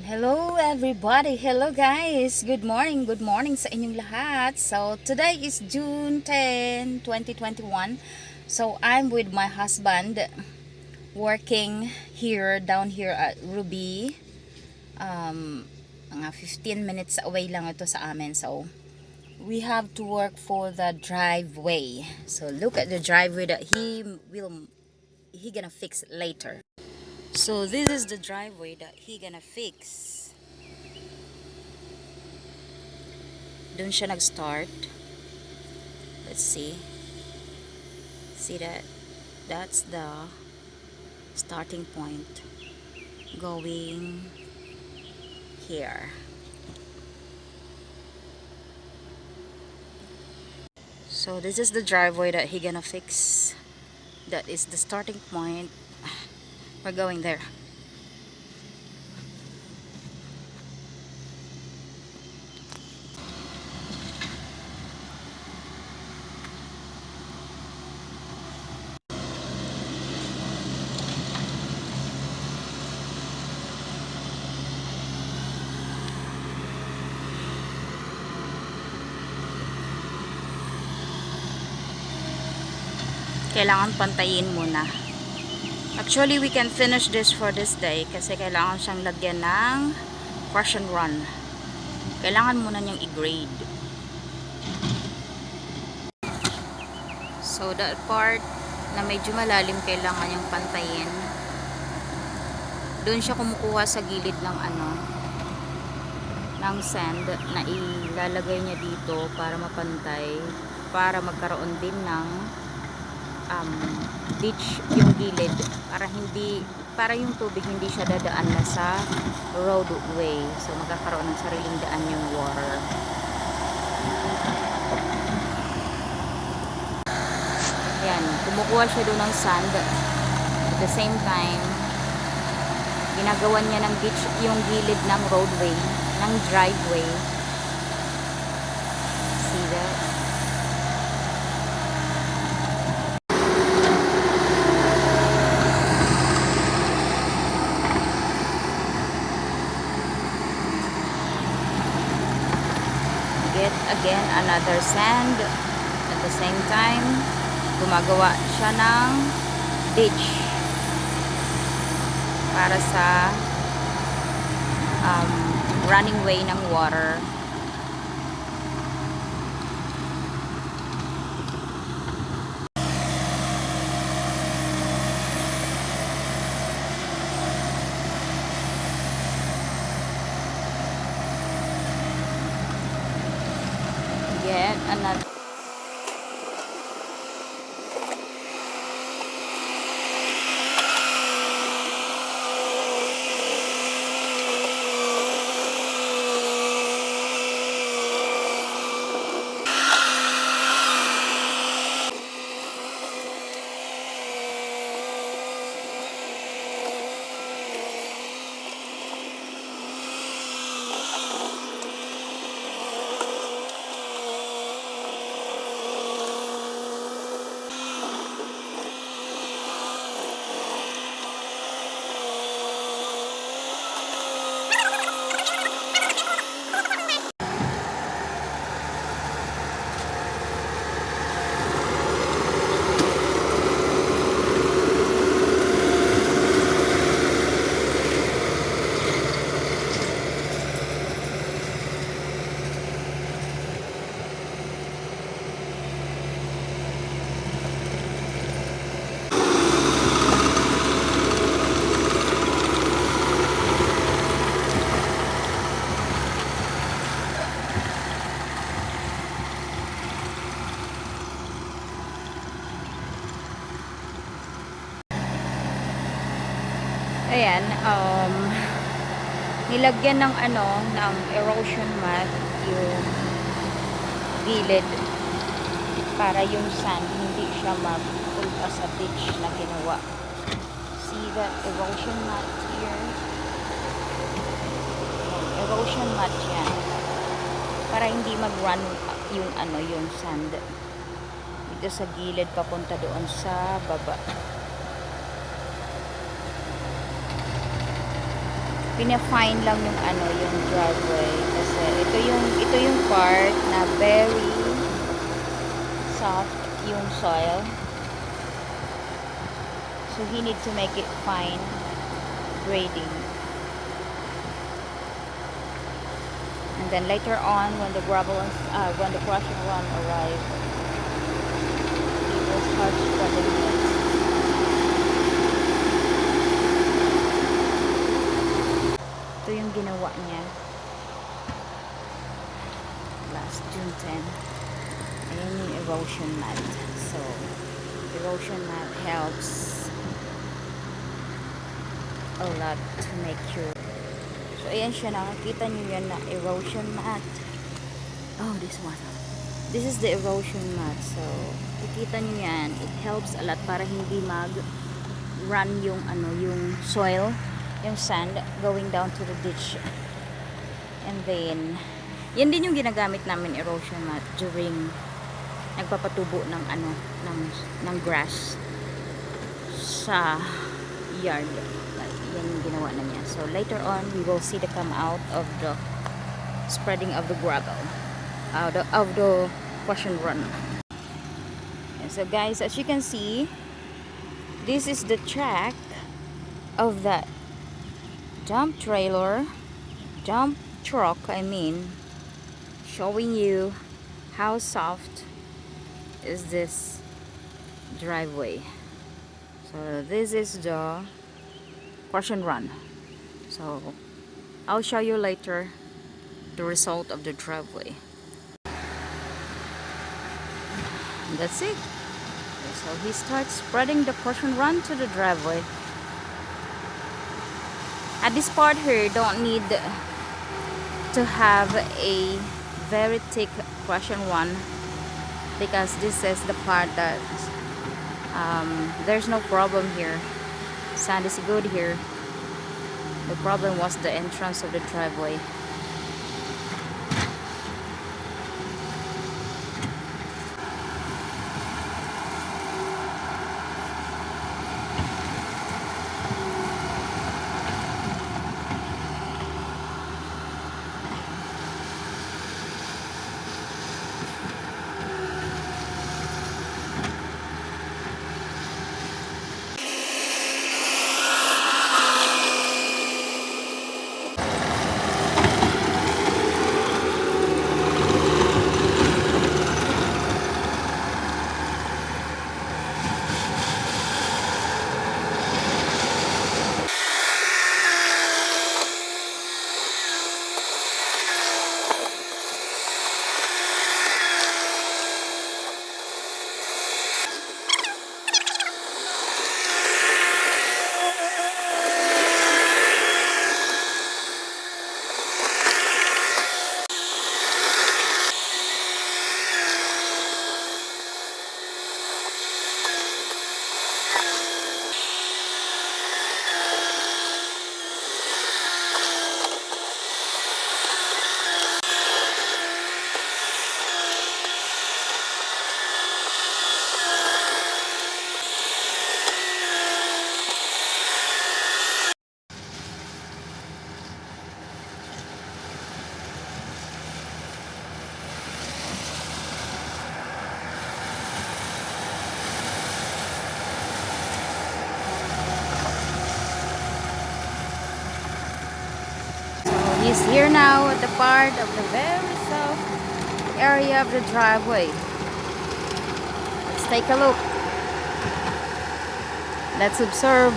Hello everybody. Hello guys. Good morning sa inyong lahat. So today is June 10, 2021. So I'm with my husband working down here at Ruby. Mga 15 minutes away lang ito sa amin. So we have to work for the driveway. So look at the driveway that he gonna fix later. So this is the driveway that he gonna fix. Doon siya nag-start. Let's see. See that? That's the starting point. Going here. So this is the driveway that he gonna fix. That is the starting point. We're going there. Kailangan pantayin muna. Actually, we can finish this for this day kasi kailangan siyang lagyan ng crush and run. Kailangan muna niyang i-grade. So that part na medyo malalim kailangan niyang pantayin. Doon siya kumukuha sa gilid ng ng sand na ilalagay niya dito para mapantay, para magkaroon din ng ditch yung gilid, para yung tubig hindi siya dadaan na sa roadway. So magkakaroon ng sariling daan yung water. Yan, kumukuha siya doon ng sand. At the same time, ginagawan niya ng ditch yung gilid ng roadway, ng driveway. See that? Get again another sand. At the same time, gumagawa siya ng ditch para sa running way ng water. Get another. Ayan, nilagyan ng ng erosion mat yung gilid para yung sand hindi siya mapunta sa ditch na ginawa. See that erosion mat here? Erosion mat yan para hindi mag-run yung sand dito sa gilid papunta doon sa baba. pina-fine lang yung ano, yung driveway kasi ito yung part na very soft yung soil. So he need to make it fine grading. And then later on when the gravel when the crushing run arrives, he will start spreading it. Ito yung ginawa niya last June 10. Ayan yung erosion mat. So, erosion mat helps a lot to make sure. So, ayan siya. Nakakita niyo yan na erosion mat. Oh, this one. This is the erosion mat. So, kikita niyo yan. It helps a lot para hindi mag-run yung, yung soil, yung sand going down to the ditch. And then, yan din yung ginagamit namin erosion mat during nagpapatubo ng ng grass sa yard. Yan yung ginawa na niya. So later on we will see the come out of the spreading of the gravel out of the crushing run. And so guys, as you can see, this is the track of that dump truck, showing you how soft is this driveway. So this is the crush and run. So I'll show you later the result of the driveway. And that's it. So he starts spreading the crush and run to the driveway. At this part here, don't need to have a very thick crush and run, because this is the part that there's no problem here. Sand is good here. The problem was the entrance of the driveway. He's here now at the part of the very soft area of the driveway. Let's take a look. Let's observe.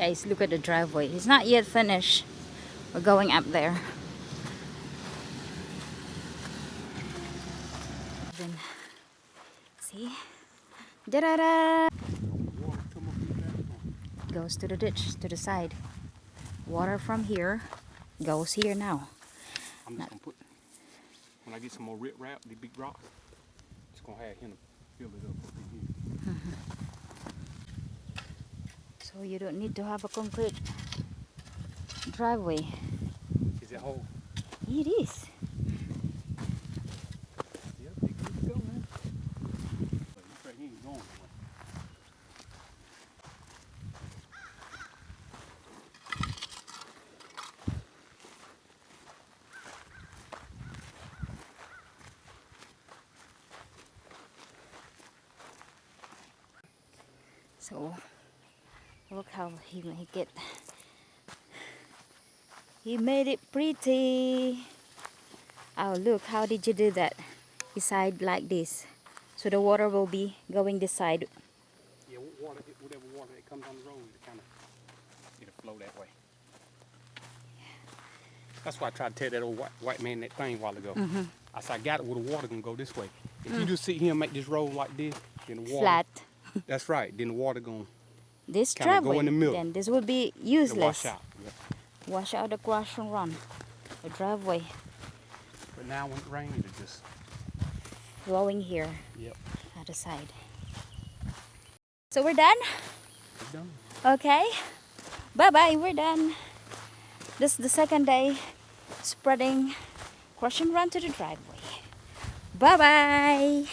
Guys, look at the driveway. It's not yet finished. We're going up there. Then, see? Da-da-da! Goes to the ditch, to the side. Water from here goes here now. I'm just gonna put, when I get some more rip wrap, the big rocks, just gonna have him fill it up up in here. So you don't need to have a concrete driveway. Is it whole? It is. Yeah, big good to go, man. But he's right, he ain't going nowhere. So look how he make it. He made it pretty. Oh look, how did you do that? Beside like this, so the water will be going this side. Yeah, water, whatever water that comes on the road, it'll flow that way. That's why I tried to tell that old white man that thing a while ago. I said, I got it where the water gonna go this way. If you just sit here and make this road like this, then the water. Flat. That's right. Then the water gonna This kinda go driveway, in the middle. then this will be it'll useless. wash out. Yep. Wash out the crash and run. The driveway But now when it rains, it'll just. flowing here. Yep. Other side. So we're done. It's done. Okay. Bye bye. We're done. This is the second day spreading crush and run to the driveway. Bye bye.